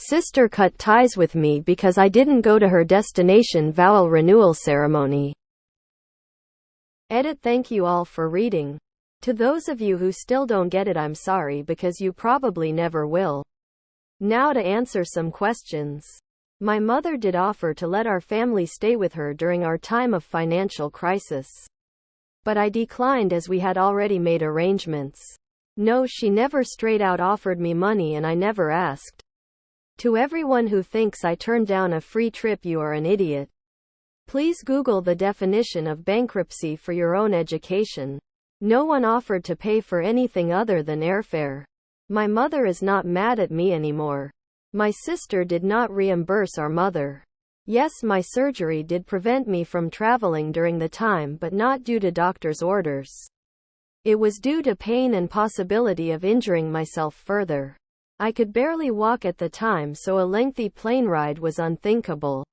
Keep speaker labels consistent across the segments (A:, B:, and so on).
A: Sister cut ties with me because I didn't go to her destination vow renewal ceremony. Edit. Thank you all for reading. To those of you who still don't get it, I'm sorry because you probably never will. Now to answer some questions. My mother did offer to let our family stay with her during our time of financial crisis. But I declined as we had already made arrangements. No, she never straight out offered me money and I never asked. To everyone who thinks I turned down a free trip, you are an idiot. Please Google the definition of bankruptcy for your own education. No one offered to pay for anything other than airfare. My mother is not mad at me anymore. My sister did not reimburse our mother. Yes, my surgery did prevent me from traveling during the time, but not due to doctor's orders. It was due to pain and possibility of injuring myself further. I could barely walk at the time, so a lengthy plane ride was unthinkable.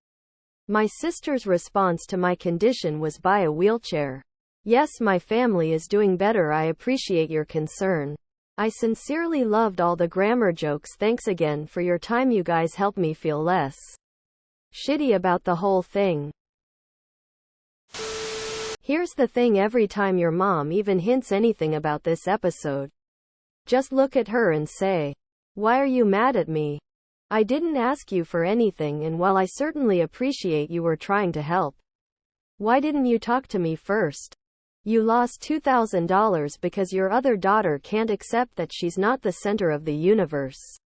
A: My sister's response to my condition was buy a wheelchair. Yes, my family is doing better. I appreciate your concern. I sincerely loved all the grammar jokes. Thanks again for your time. You guys helped me feel less shitty about the whole thing. Here's the thing, every time your mom even hints anything about this episode, just look at her and say, "Why are you mad at me? I didn't ask you for anything, and while I certainly appreciate you were trying to help, why didn't you talk to me first? You lost $2,000 because your other daughter can't accept that she's not the center of the universe.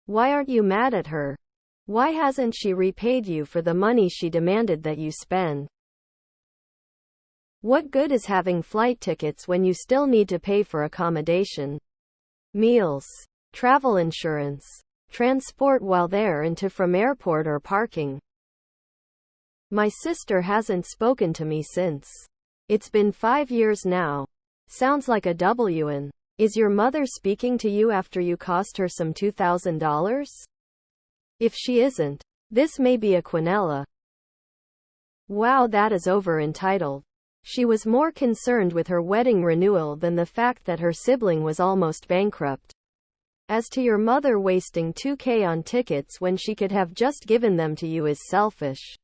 A: Why aren't you mad at her? Why hasn't she repaid you for the money she demanded that you spend? What good is having flight tickets when you still need to pay for accommodation, meals, travel insurance, transport while there and to from airport or parking?" My sister hasn't spoken to me since. It's been 5 years now. Sounds like a WN. Is your mother speaking to you after you cost her some $2,000? If she isn't, this may be a Quinella. Wow, that is over entitled. She was more concerned with her wedding renewal than the fact that her sibling was almost bankrupt. As to your mother wasting $2,000 on tickets when she could have just given them to you is selfish.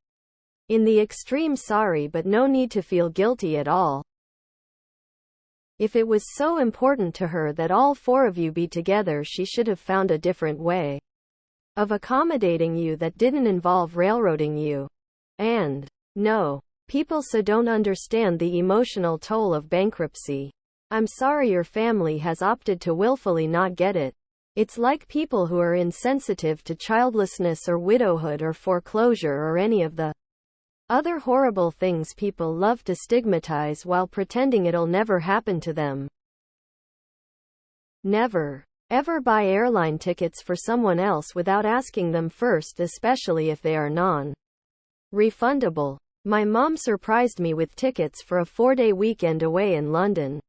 A: In the extreme, sorry, but no need to feel guilty at all. If it was so important to her that all 4 of you be together, she should have found a different way of accommodating you that didn't involve railroading you. And no, people so don't understand the emotional toll of bankruptcy. I'm sorry your family has opted to willfully not get it. It's like people who are insensitive to childlessness or widowhood or foreclosure or any of the other horrible things people love to stigmatize while pretending it'll never happen to them. Never, ever buy airline tickets for someone else without asking them first, especially if they are non-refundable. My mom surprised me with tickets for a 4-day weekend away in London,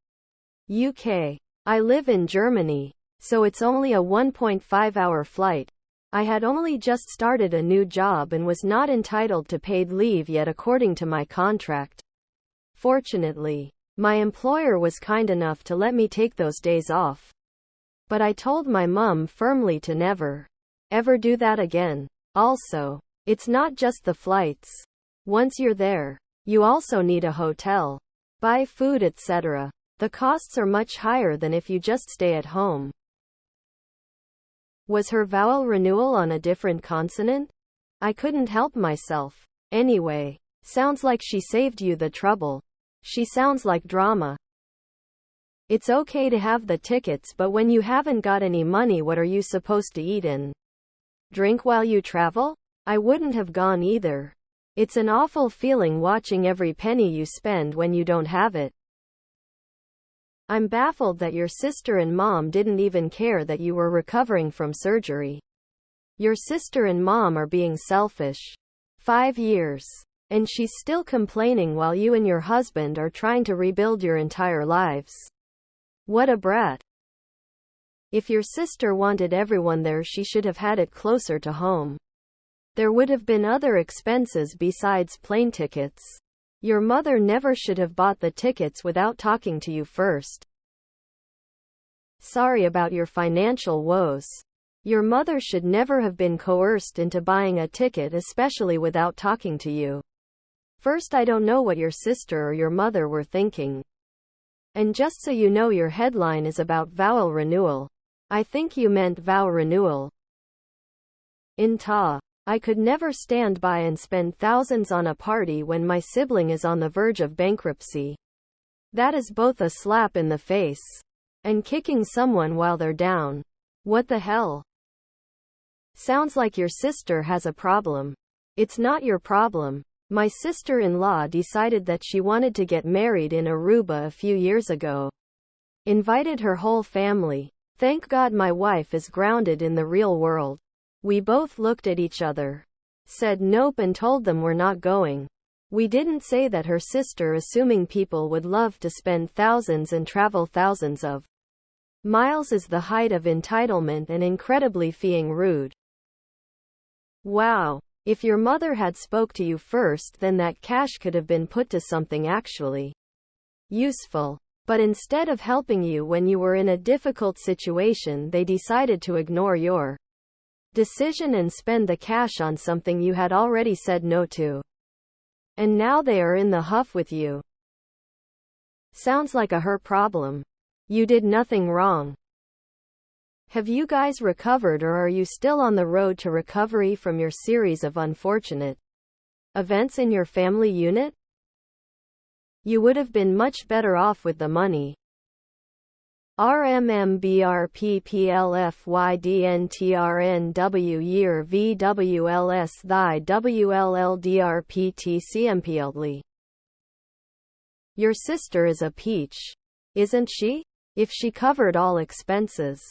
A: UK. I live in Germany, so it's only a 1.5-hour flight. I had only just started a new job and was not entitled to paid leave yet according to my contract. Fortunately, my employer was kind enough to let me take those days off. But I told my mom firmly to never, ever do that again. Also, it's not just the flights. Once you're there, you also need a hotel, buy food, etc. The costs are much higher than if you just stay at home. Was her vowel renewal on a different consonant? I couldn't help myself. Anyway, sounds like she saved you the trouble. She sounds like drama. It's okay to have the tickets, but when you haven't got any money, what are you supposed to eat and drink while you travel? I wouldn't have gone either. It's an awful feeling watching every penny you spend when you don't have it. I'm baffled that your sister and mom didn't even care that you were recovering from surgery. Your sister and mom are being selfish. 5 years. And she's still complaining while you and your husband are trying to rebuild your entire lives. What a brat. If your sister wanted everyone there, she should have had it closer to home. There would have been other expenses besides plane tickets. Your mother never should have bought the tickets without talking to you first. Sorry about your financial woes. Your mother should never have been coerced into buying a ticket, especially without talking to you. First, I don't know what your sister or your mother were thinking. And just so you know, your headline is about vowel renewal. I think you meant vow renewal. AITA. I could never stand by and spend thousands on a party when my sibling is on the verge of bankruptcy. That is both a slap in the face and kicking someone while they're down. What the hell? Sounds like your sister has a problem. It's not your problem. My sister-in-law decided that she wanted to get married in Aruba a few years ago. Invited her whole family. Thank God my wife is grounded in the real world. We both looked at each other, said nope, and told them we're not going. We didn't say that her sister, assuming people would love to spend thousands and travel thousands of miles, is the height of entitlement and incredibly being rude. Wow. If your mother had spoke to you first, then that cash could have been put to something actually useful. But instead of helping you when you were in a difficult situation, they decided to ignore your decision and spend the cash on something you had already said no to. And now they are in the huff with you. Sounds like a her problem. You did nothing wrong. Have you guys recovered, or are you still on the road to recovery from your series of unfortunate events in your family unit? You would have been much better off with the money. RMMBRPPLFYDNTRNW year VWLS thy WLLDRPTCMPLly. Your sister is a peach, isn't she? If she covered all expenses,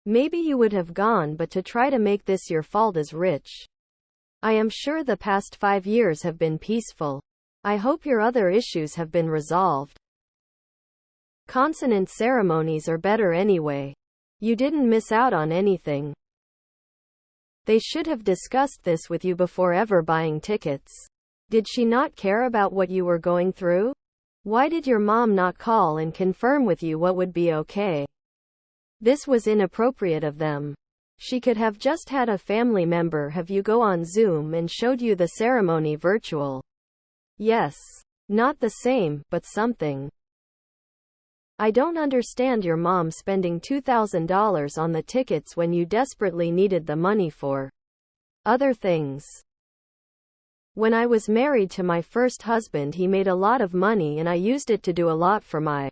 A: maybe you would have gone, but to try to make this your fault is rich. I am sure the past 5 years have been peaceful. I hope your other issues have been resolved. Consonant ceremonies are better anyway. You didn't miss out on anything. They should have discussed this with you before ever buying tickets. Did she not care about what you were going through? Why did your mom not call and confirm with you what would be okay? This was inappropriate of them. She could have just had a family member have you go on Zoom and showed you the ceremony virtual. Yes. Not the same, but something. I don't understand your mom spending $2,000 on the tickets when you desperately needed the money for other things. When I was married to my first husband, he made a lot of money and I used it to do a lot for my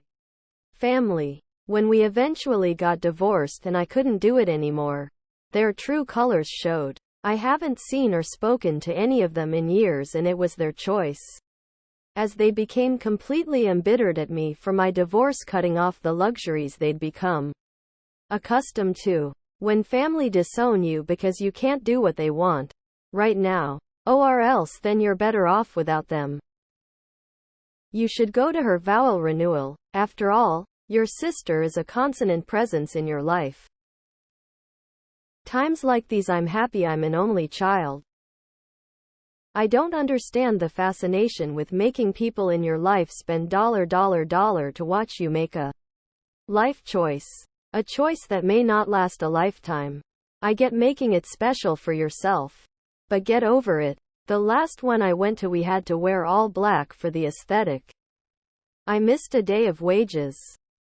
A: family. When we eventually got divorced and I couldn't do it anymore, their true colors showed. I haven't seen or spoken to any of them in years, and it was their choice, as they became completely embittered at me for my divorce, cutting off the luxuries they'd become accustomed to. When family disown you because you can't do what they want right now, or else then you're better off without them. You should go to her vowel renewal. After all, your sister is a consonant presence in your life. Times like these, I'm happy I'm an only child. I don't understand the fascination with making people in your life spend dollar to watch you make a life choice. A choice that may not last a lifetime. I get making it special for yourself. But get over it. The last one I went to, we had to wear all black for the aesthetic. I missed a day of wages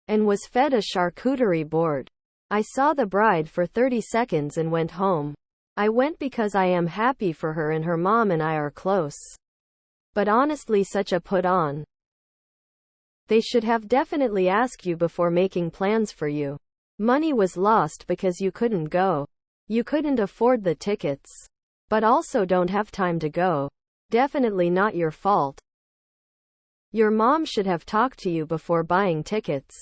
A: and was fed a charcuterie board. I saw the bride for 30 seconds and went home. I went because I am happy for her and her mom and I are close. But honestly, such a put on. They should have definitely asked you before making plans for you. Money was lost because you couldn't go. You couldn't afford the tickets. But also don't have time to go. Definitely not your fault. Your mom should have talked to you before buying tickets.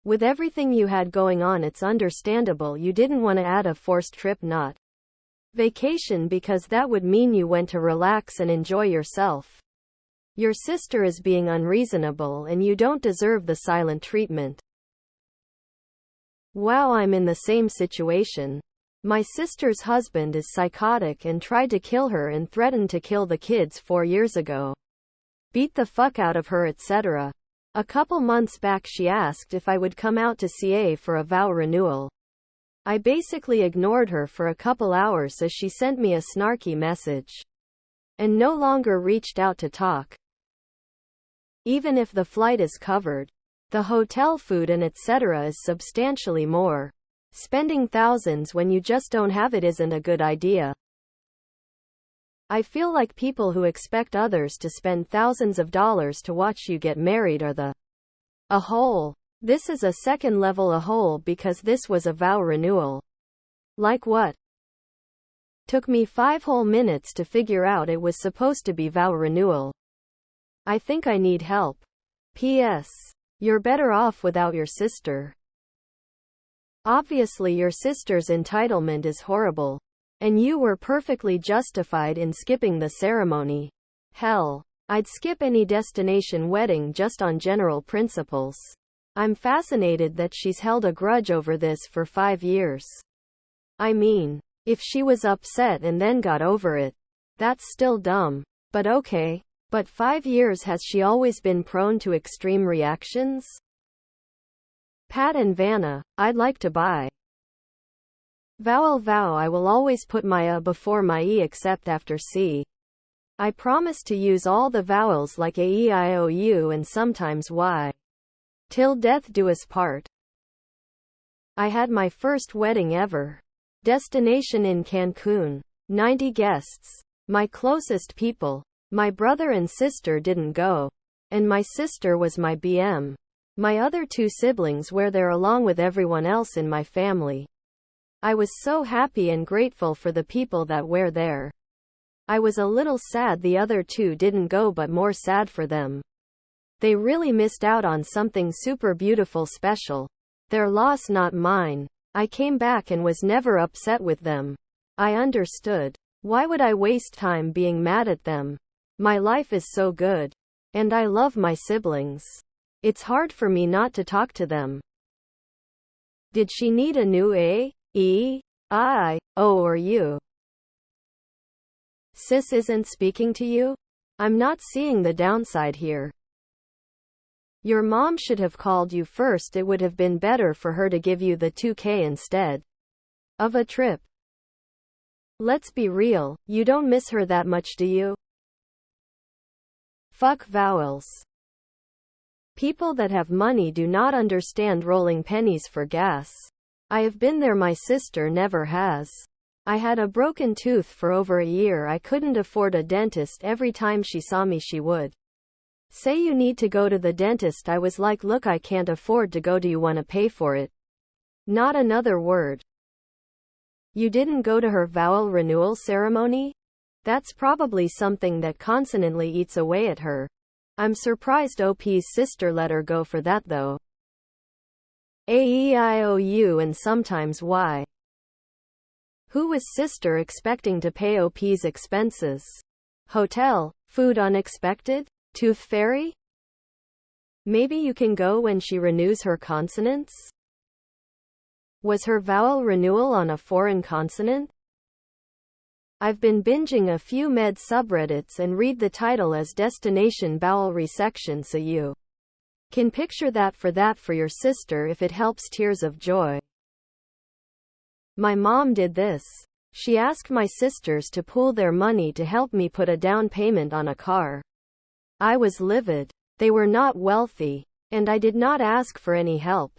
A: With everything you had going on, it's understandable you didn't want to add a forced trip, not vacation, because that would mean you went to relax and enjoy yourself. Your sister is being unreasonable and you don't deserve the silent treatment. Wow, I'm in the same situation. My sister's husband is psychotic and tried to kill her and threatened to kill the kids 4 years ago. Beat the fuck out of her, etc. A couple months back she asked if I would come out to CA for a vow renewal. I basically ignored her for a couple hours as she sent me a snarky message and no longer reached out to talk. Even if the flight is covered, the hotel food and etc. is substantially more. Spending thousands when you just don't have it isn't a good idea. I feel like people who expect others to spend thousands of dollars to watch you get married are the a-hole. This is a second level a-hole because this was a vow renewal. Like what? Took me 5 whole minutes to figure out it was supposed to be vow renewal. I think I need help. P.S. You're better off without your sister. Obviously your sister's entitlement is horrible. And you were perfectly justified in skipping the ceremony. Hell, I'd skip any destination wedding just on general principles. I'm fascinated that she's held a grudge over this for 5 years. I mean, if she was upset and then got over it, that's still dumb. But okay. But 5 years, has she always been prone to extreme reactions? Pat and Vanna, I'd like to buy. Vow I will always put my A before my E except after C. I promise to use all the vowels like A, E, I, O, U and sometimes Y. Till death do us part. I had my first wedding ever. Destination in Cancun. 90 guests. My closest people. My brother and sister didn't go. And my sister was my BM. My other 2 siblings were there along with everyone else in my family. I was so happy and grateful for the people that were there. I was a little sad the other 2 didn't go, but more sad for them. They really missed out on something super beautiful, special. Their loss, not mine. I came back and was never upset with them. I understood. Why would I waste time being mad at them? My life is so good. And I love my siblings. It's hard for me not to talk to them. Did she need a new A, E, I, O or U? Sis isn't speaking to you? I'm not seeing the downside here. Your mom should have called you first. It would have been better for her to give you the $2K instead of a trip. Let's be real, you don't miss her that much, do you? Fuck vowels. People that have money do not understand rolling pennies for gas. I have been there, my sister never has. I had a broken tooth for over a year. I couldn't afford a dentist. Every time she saw me she would say, you need to go to the dentist. I was like, look, I can't afford to go. Do you want to pay for it? Not another word. You didn't go to her vow renewal ceremony? That's probably something that constantly eats away at her. I'm surprised OP's sister let her go for that though. A-E-I-O-U and sometimes Y. Who was sister expecting to pay OP's expenses? Hotel, food unexpected? Tooth fairy? Maybe you can go when she renews her consonants? Was her vowel renewal on a foreign consonant? I've been binging a few med subreddits and read the title as Destination Bowel Resection, so you can picture that for your sister if it helps. Tears of joy. My mom did this. She asked my sisters to pool their money to help me put a down payment on a car. I was livid. They were not wealthy, and I did not ask for any help.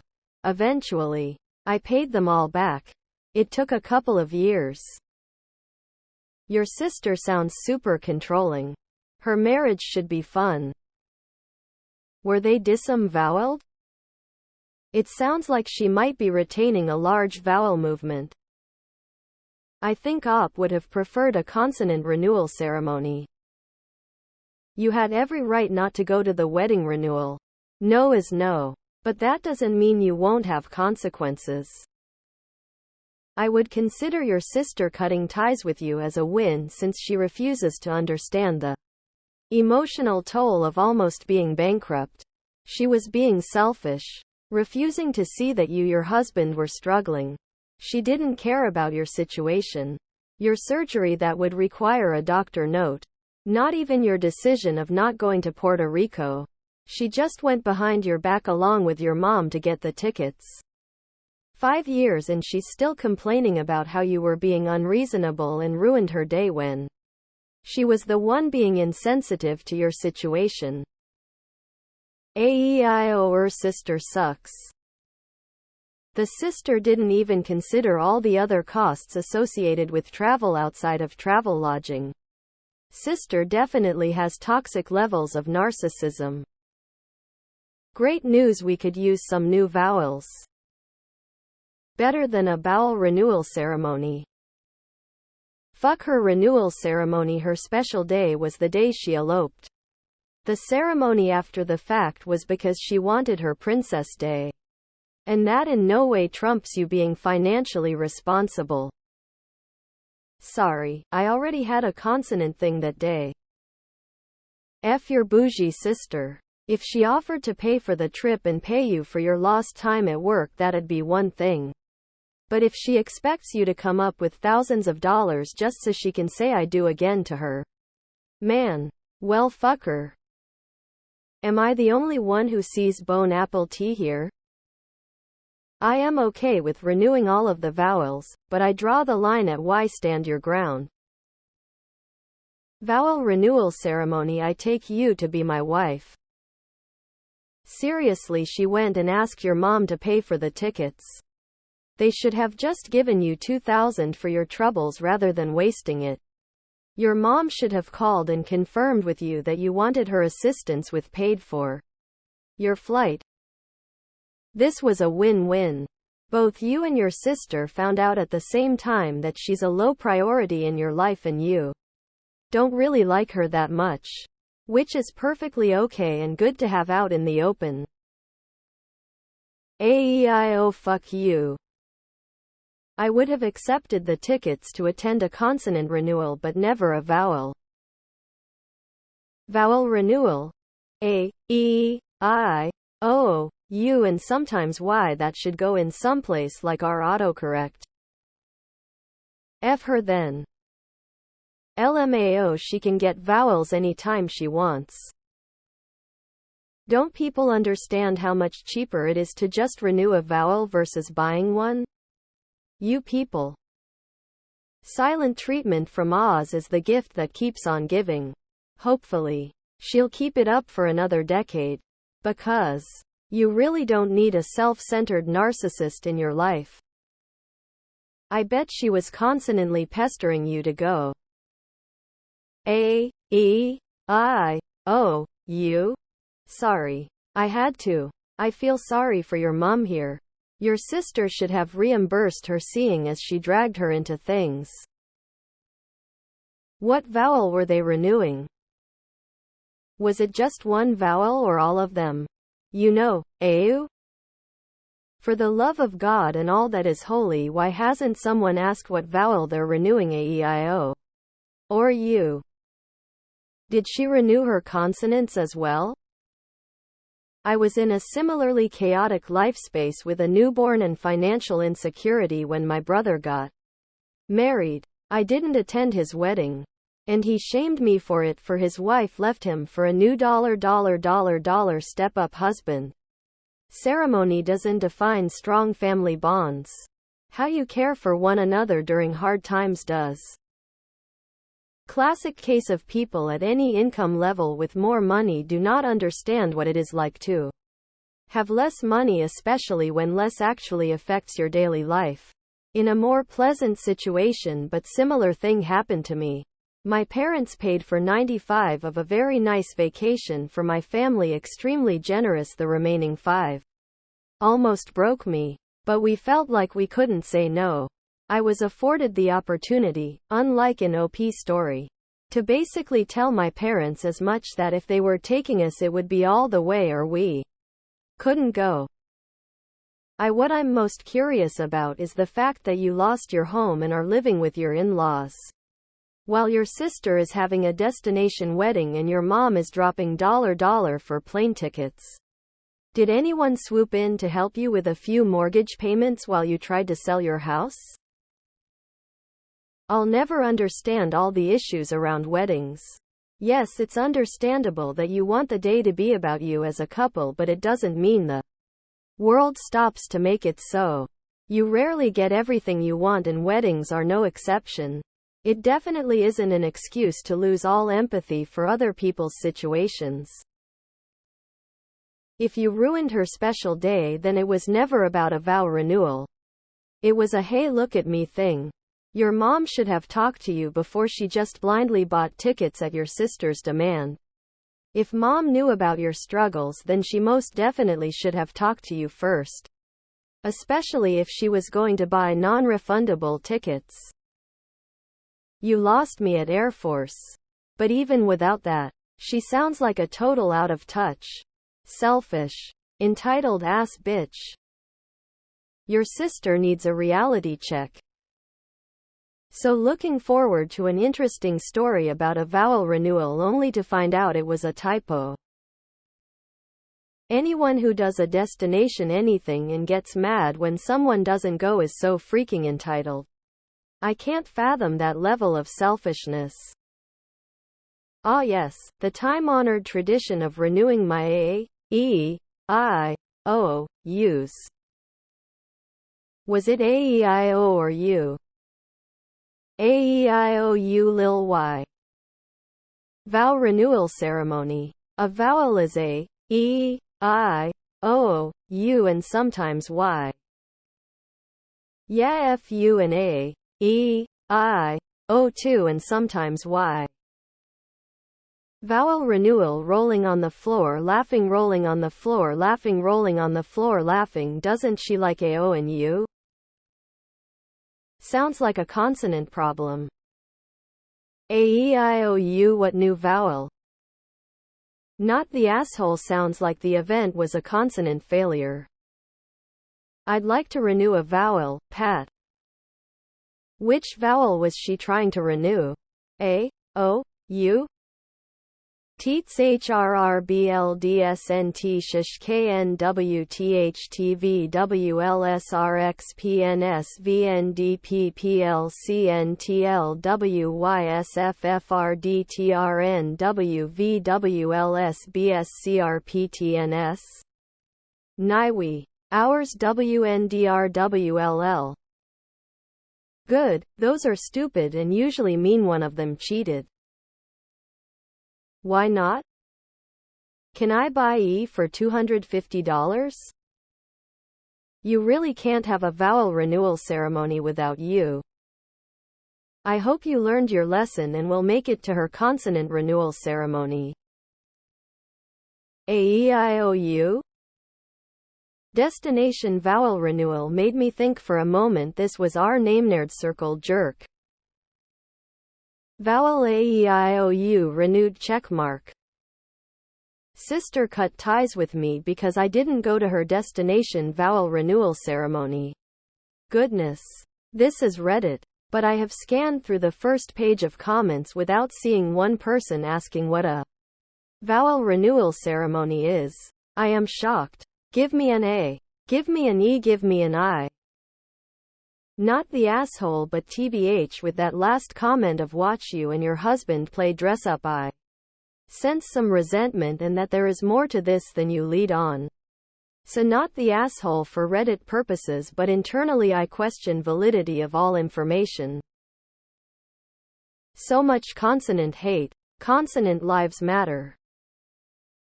A: Eventually, I paid them all back. It took a couple of years. Your sister sounds super controlling. Her marriage should be fun. Were they disavoweled? It sounds like she might be retaining a large vowel movement. I think OP would have preferred a consonant renewal ceremony. You had every right not to go to the wedding renewal. No is no. But that doesn't mean you won't have consequences. I would consider your sister cutting ties with you as a win, since she refuses to understand the emotional toll of almost being bankrupt. She was being selfish, refusing to see that you, your husband, were struggling. She didn't care about your situation, your surgery that would require a doctor note, not even your decision of not going to Puerto Rico. She just went behind your back along with your mom to get the tickets. 5 years and she's still complaining about how you were being unreasonable and ruined her day when she was the one being insensitive to your situation. AITA her sister sucks. The sister didn't even consider all the other costs associated with travel outside of travel lodging. Sister definitely has toxic levels of narcissism. Great news, we could use some new vowels. Better than a bowel renewal ceremony. Fuck her renewal ceremony. Her special day was the day she eloped. The ceremony after the fact was because she wanted her princess day. And that in no way trumps you being financially responsible. Sorry, I already had a consonant thing that day. F your bougie sister. If she offered to pay for the trip and pay you for your lost time at work, that'd be one thing. But if she expects you to come up with thousands of dollars just so she can say I do again to her, man, well, fuck her. Am I the only one who sees bone apple tea here? I am okay with renewing all of the vowels, but I draw the line at why. Stand your ground. Vowel renewal ceremony. I take you to be my wife. Seriously, she went and asked your mom to pay for the tickets. They should have just given you $2,000 for your troubles rather than wasting it. Your mom should have called and confirmed with you that you wanted her assistance with paid for your flight. This was a win-win. Both you and your sister found out at the same time that she's a low priority in your life and you don't really like her that much. Which is perfectly okay and good to have out in the open. AIO fuck you. I would have accepted the tickets to attend a consonant renewal but never a vowel. Vowel renewal. A, E, I, O, U and sometimes Y. That should go in someplace like our autocorrect. F her then. LMAO, she can get vowels anytime she wants. Don't people understand how much cheaper it is to just renew a vowel versus buying one? You people. Silent treatment from Oz is the gift that keeps on giving. Hopefully, she'll keep it up for another decade. Because you really don't need a self-centered narcissist in your life. I bet she was consonantly pestering you to go. A, E, I, O, U? Sorry. I had to. I feel sorry for your mom here. Your sister should have reimbursed her seeing as she dragged her into things. What vowel were they renewing? Was it just one vowel or all of them? You know, AU? For the love of God and all that is holy, why hasn't someone asked what vowel they're renewing? AEIO? Or U? Did she renew her consonants as well? I was in a similarly chaotic life space with a newborn and financial insecurity when my brother got married. I didn't attend his wedding. And he shamed me for it, for his wife left him for a new step-up husband. Ceremony doesn't define strong family bonds. How you care for one another during hard times does. Classic case of people at any income level with more money do not understand what it is like to have less money, especially when less actually affects your daily life. In a more pleasant situation but similar thing happened to me. My parents paid for 95 of a very nice vacation for my family, extremely generous. The remaining 5 almost broke me. But we felt like we couldn't say no. I was afforded the opportunity, unlike an OP story, to basically tell my parents as much that if they were taking us it would be all the way or we couldn't go. What I'm most curious about is the fact that you lost your home and are living with your in-laws, while your sister is having a destination wedding and your mom is dropping $$ for plane tickets. Did anyone swoop in to help you with a few mortgage payments while you tried to sell your house? I'll never understand all the issues around weddings. Yes, it's understandable that you want the day to be about you as a couple, but it doesn't mean the world stops to make it so. You rarely get everything you want, and weddings are no exception. It definitely isn't an excuse to lose all empathy for other people's situations. If you ruined her special day, then it was never about a vow renewal. It was a "hey, look at me" thing. Your mom should have talked to you before she just blindly bought tickets at your sister's demand. If mom knew about your struggles, then she most definitely should have talked to you first. Especially if she was going to buy non-refundable tickets. You lost me at Air Force. But even without that, she sounds like a total out of touch, selfish, entitled ass bitch. Your sister needs a reality check. So looking forward to an interesting story about a vowel renewal only to find out it was a typo. Anyone who does a destination anything and gets mad when someone doesn't go is so freaking entitled. I can't fathom that level of selfishness. Ah yes, the time-honored tradition of renewing my A-E-I-O-U's. Was it A-E-I-O or U? A-E-I-O-U lil y. Vow renewal ceremony. A vowel is A, E, I, O, U and sometimes Y. Yeah, F-U and A, E, I, O too and sometimes Y. Vowel renewal: rolling on the floor, laughing, rolling on the floor, laughing, rolling on the floor, laughing. Doesn't she like A-O and U? Sounds like a consonant problem. A-E-I-O-U. What new vowel? Not the asshole. Sounds like the event was a consonant failure. I'd like to renew a vowel, Pat. Which vowel was she trying to renew? A, O, U? Teets HRRBLDSNT shish KNWTHTVWLSRXPNSVNDPLCNTLWYSFRDTRNWVWLSBSCRPTNS. Niwi. Hours WNDRWLL. Good, those are stupid and usually mean one of them cheated. Why not? Can I buy E for $250? You really can't have a vowel renewal ceremony without U. I hope you learned your lesson and will make it to her consonant renewal ceremony. A-E-I-O-U? Destination vowel renewal made me think for a moment this was our name-nerd circle jerk. Vowel A-E-I-O-U renewed checkmark. Sister cut ties with me because I didn't go to her destination vowel renewal ceremony. Goodness. This is Reddit. But I have scanned through the first page of comments without seeing one person asking what a vowel renewal ceremony is. I am shocked. Give me an A. Give me an E. Give me an I. Not the asshole, but TBH with that last comment of watch you and your husband play dress up. I sense some resentment and that there is more to this than you lead on. So not the asshole for Reddit purposes, but internally I question validity of all information. So much consonant hate. Consonant lives matter.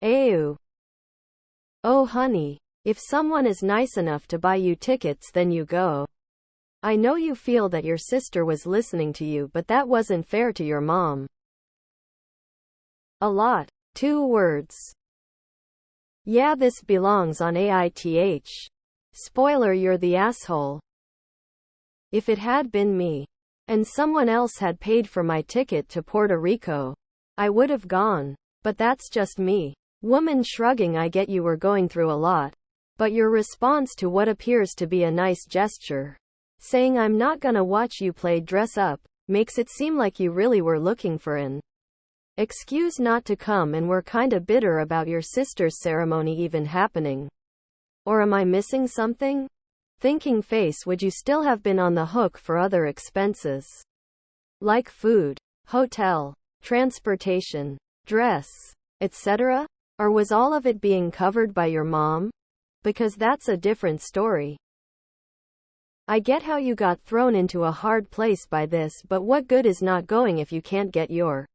A: Ew. Oh honey. If someone is nice enough to buy you tickets, then you go. I know you feel that your sister was listening to you, but that wasn't fair to your mom. A lot. 2 words. Yeah, this belongs on AITH. Spoiler, you're the asshole. If it had been me, and someone else had paid for my ticket to Puerto Rico, I would have gone. But that's just me. Woman shrugging. I get you were going through a lot. But your response to what appears to be a nice gesture, saying I'm not gonna watch you play dress up, makes it seem like you really were looking for an excuse not to come and were kinda bitter about your sister's ceremony even happening. Or am I missing something? Thinking face. Would you still have been on the hook for other expenses? Like food, hotel, transportation, dress, etc.? Or was all of it being covered by your mom? Because that's a different story. I get how you got thrown into a hard place by this, but what good is not going if you can't get your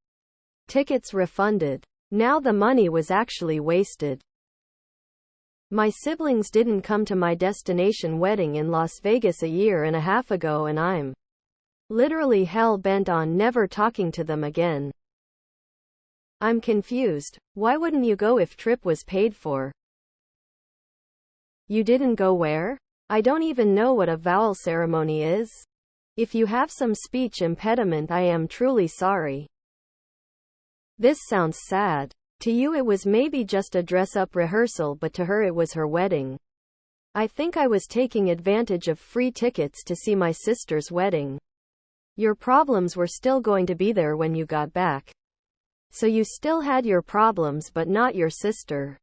A: tickets refunded? Now the money was actually wasted. My siblings didn't come to my destination wedding in Las Vegas a year and a half ago, and I'm literally hell-bent on never talking to them again. I'm confused. Why wouldn't you go if trip was paid for? You didn't go where? I don't even know what a vowel ceremony is. If you have some speech impediment, I am truly sorry. This sounds sad. To you it was maybe just a dress-up rehearsal, but to her it was her wedding. I think I was taking advantage of free tickets to see my sister's wedding. Your problems were still going to be there when you got back. So you still had your problems, but not your sister.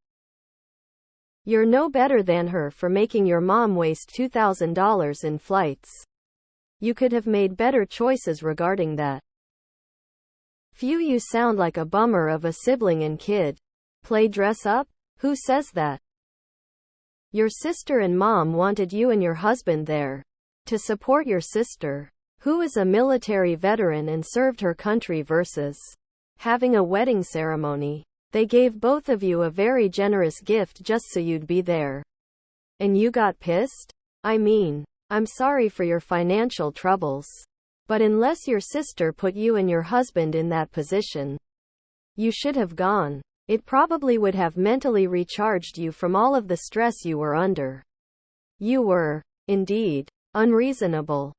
A: You're no better than her for making your mom waste $2,000 in flights. You could have made better choices regarding that. Phew, you sound like a bummer of a sibling and kid. Play dress up? Who says that? Your sister and mom wanted you and your husband there to support your sister, who is a military veteran and served her country, versus having a wedding ceremony. They gave both of you a very generous gift just so you'd be there. And you got pissed? I mean, I'm sorry for your financial troubles. But unless your sister put you and your husband in that position, you should have gone. It probably would have mentally recharged you from all of the stress you were under. You were, indeed, unreasonable.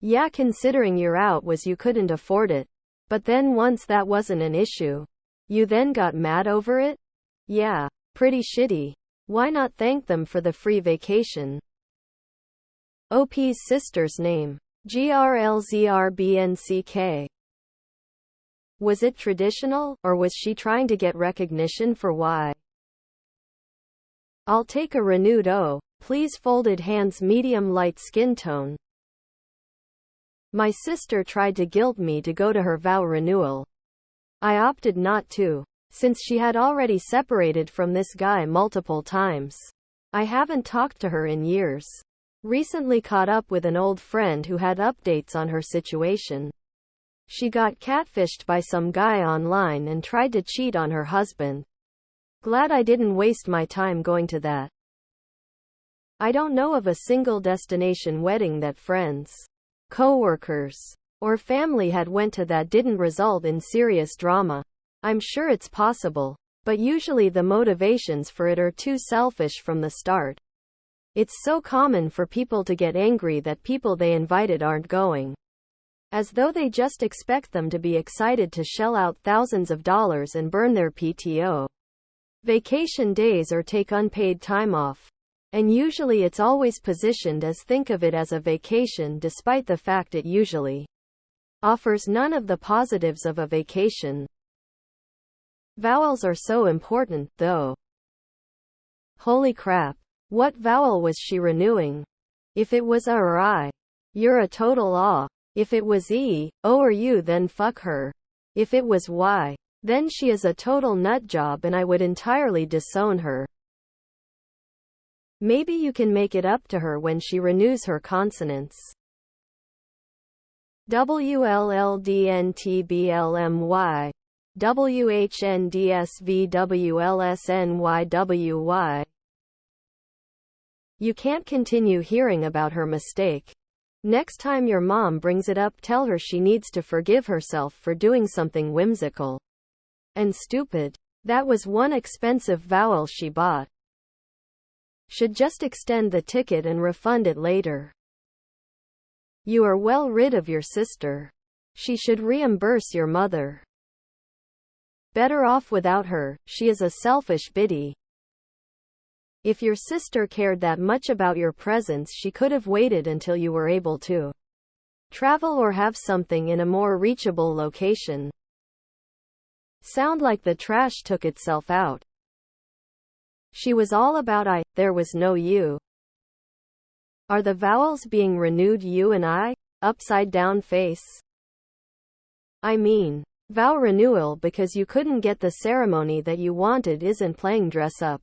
A: Yeah, considering your out was you couldn't afford it. But then once that wasn't an issue, you then got mad over it? Yeah, pretty shitty. Why not thank them for the free vacation? OP's sister's name. GRLZRBNCK. Was it traditional, or was she trying to get recognition for why? I'll take a renewed O, please. Folded hands, medium light skin tone. My sister tried to guilt me to go to her vow renewal. I opted not to, since she had already separated from this guy multiple times. I haven't talked to her in years. Recently caught up with an old friend who had updates on her situation. She got catfished by some guy online and tried to cheat on her husband. Glad I didn't waste my time going to that. I don't know of a single destination wedding that friends, co-workers, or family had went to that didn't result in serious drama. I'm sure it's possible, but usually the motivations for it are too selfish from the start. It's so common for people to get angry that people they invited aren't going, as though they just expect them to be excited to shell out thousands of dollars and burn their PTO, vacation days, or take unpaid time off. And usually it's always positioned as think of it as a vacation, despite the fact it usually offers none of the positives of a vacation. Vowels are so important, though. Holy crap. What vowel was she renewing? If it was A or I, you're a total aw. If it was E, O, or U, then fuck her. If it was Y, then she is a total nutjob and I would entirely disown her. Maybe you can make it up to her when she renews her consonants. WLLDNTBLMY. WHNDSVWLSNYWY. You can't continue hearing about her mistake. Next time your mom brings it up, tell her she needs to forgive herself for doing something whimsical and stupid. That was one expensive vowel she bought. Should just extend the ticket and refund it later. You are well rid of your sister. She should reimburse your mother. Better off without her, she is a selfish biddy. If your sister cared that much about your presence, she could have waited until you were able to travel or have something in a more reachable location. Sound like the trash took itself out. She was all about I, there was no you. Are the vowels being renewed you and I? Upside down face. I mean, vow renewal because you couldn't get the ceremony that you wanted isn't playing dress up.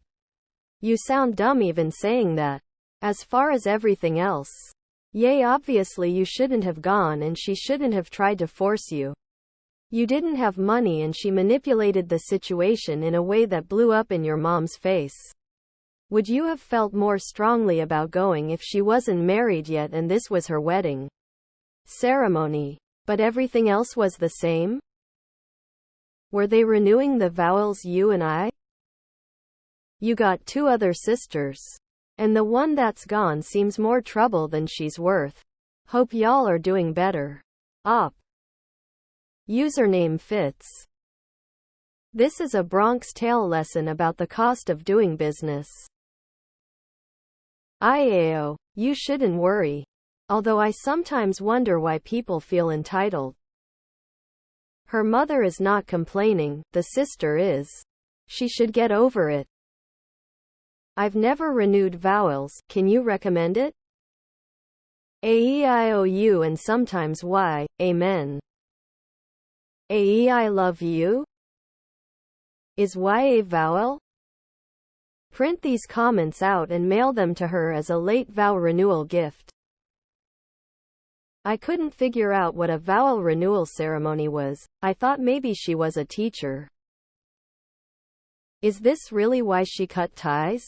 A: You sound dumb even saying that. As far as everything else. Yay, obviously you shouldn't have gone and she shouldn't have tried to force you. You didn't have money and she manipulated the situation in a way that blew up in your mom's face. Would you have felt more strongly about going if she wasn't married yet and this was her wedding ceremony, but everything else was the same? Were they renewing the vows, you and I? You got 2 other sisters. And the one that's gone seems more trouble than she's worth. Hope y'all are doing better. Op. Username fits. This is a Bronx Tale lesson about the cost of doing business. IAO, you shouldn't worry. Although I sometimes wonder why people feel entitled. Her mother is not complaining, the sister is. She should get over it. I've never renewed vows, can you recommend it? AEIOU and sometimes Y, amen. AE I love you? Is Y a vowel? Print these comments out and mail them to her as a late vow renewal gift. I couldn't figure out what a vowel renewal ceremony was. I thought maybe she was a teacher. Is this really why she cut ties?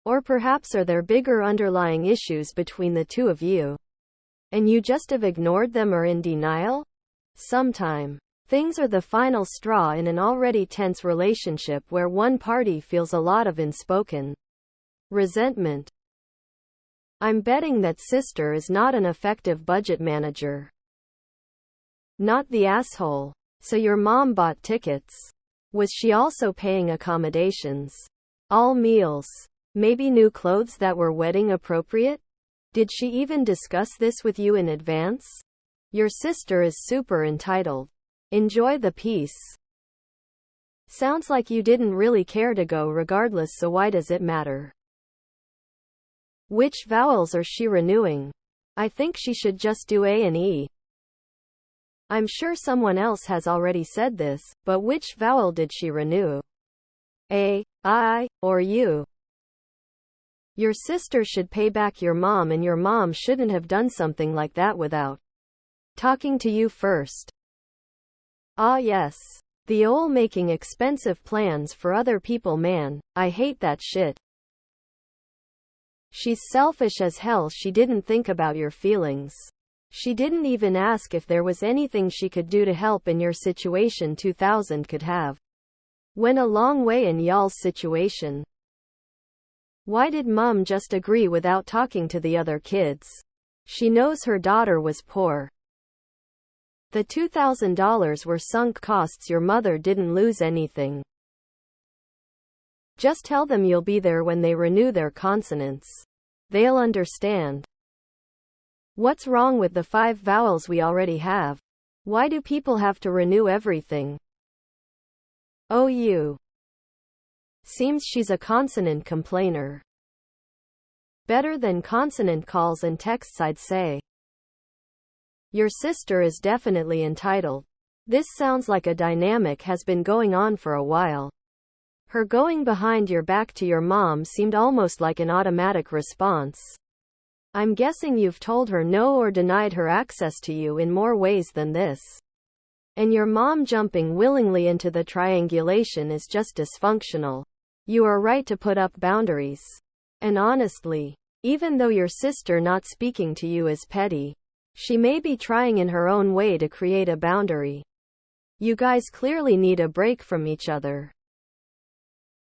A: Or perhaps are there bigger underlying issues between the two of you? And you just have ignored them or in denial? Sometime. Things are the final straw in an already tense relationship where one party feels a lot of unspoken resentment. I'm betting that sister is not an effective budget manager. Not the asshole. So your mom bought tickets. Was she also paying accommodations? All meals. Maybe new clothes that were wedding appropriate? Did she even discuss this with you in advance? Your sister is super entitled. Enjoy the peace. Sounds like you didn't really care to go regardless, so why does it matter? Which vowels are she renewing? I think she should just do A and E. I'm sure someone else has already said this, but which vowel did she renew? A, I, or U? Your sister should pay back your mom, and your mom shouldn't have done something like that without talking to you first. Ah yes. The ol' making expensive plans for other people, man, I hate that shit. She's selfish as hell. She didn't think about your feelings. She didn't even ask if there was anything she could do to help in your situation. 2000 could have went a long way in y'all's situation. Why did mom just agree without talking to the other kids? She knows her daughter was poor. The $2,000 were sunk costs. Your mother didn't lose anything. Just tell them you'll be there when they renew their consonants. They'll understand. What's wrong with the 5 vowels we already have? Why do people have to renew everything? OU. Seems she's a consonant complainer. Better than consonant calls and texts, I'd say. Your sister is definitely entitled. This sounds like a dynamic has been going on for a while. Her going behind your back to your mom seemed almost like an automatic response. I'm guessing you've told her no or denied her access to you in more ways than this. And your mom jumping willingly into the triangulation is just dysfunctional. You are right to put up boundaries. And honestly, even though your sister not speaking to you is petty, she may be trying in her own way to create a boundary. You guys clearly need a break from each other.